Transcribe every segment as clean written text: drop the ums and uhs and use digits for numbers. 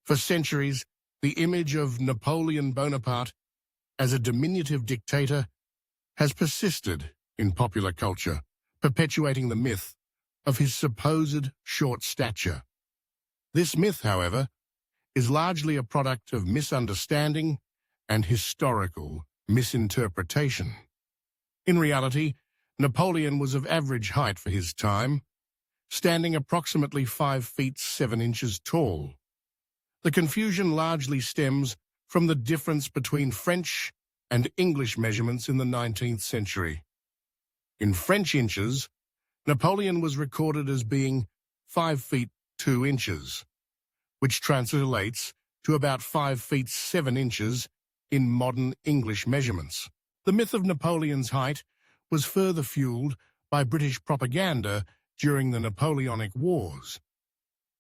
For centuries, the image of Napoleon Bonaparte as a diminutive dictator has persisted in popular culture, perpetuating the myth of his supposed short stature. This myth, however, is largely a product of misunderstanding and historical misinterpretation. In reality, Napoleon was of average height for his time, standing approximately 5 feet 7 inches tall. The confusion largely stems from the difference between French and English measurements in the 19th century. In French inches, Napoleon was recorded as being 5 feet 2 inches, which translates to about 5 feet 7 inches in modern English measurements. The myth of Napoleon's height was further fueled by British propaganda during the Napoleonic Wars.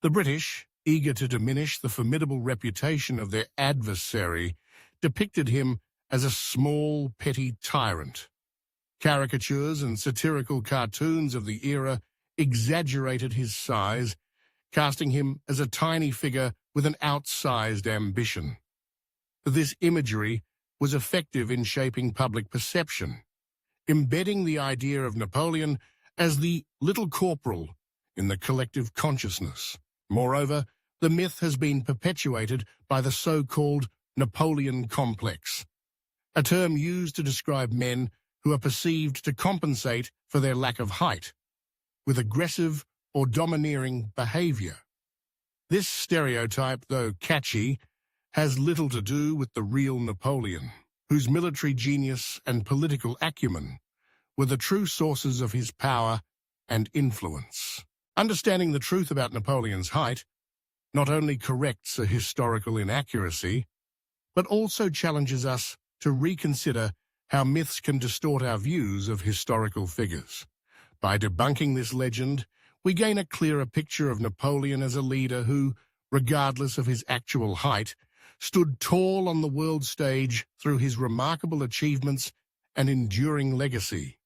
The British, eager to diminish the formidable reputation of their adversary, depicted him as a small, petty tyrant. Caricatures and satirical cartoons of the era exaggerated his size, casting him as a tiny figure with an outsized ambition. This imagery was effective in shaping public perception, embedding the idea of Napoleon as the little corporal in the collective consciousness. Moreover, the myth has been perpetuated by the so-called Napoleon complex, a term used to describe men who are perceived to compensate for their lack of height with aggressive or domineering behavior. This stereotype, though catchy, has little to do with the real Napoleon, whose military genius and political acumen were the true sources of his power and influence. Understanding the truth about Napoleon's height not only corrects a historical inaccuracy, but also challenges us to reconsider how myths can distort our views of historical figures. By debunking this legend, we gain a clearer picture of Napoleon as a leader who, regardless of his actual height, stood tall on the world stage through his remarkable achievements and enduring legacy.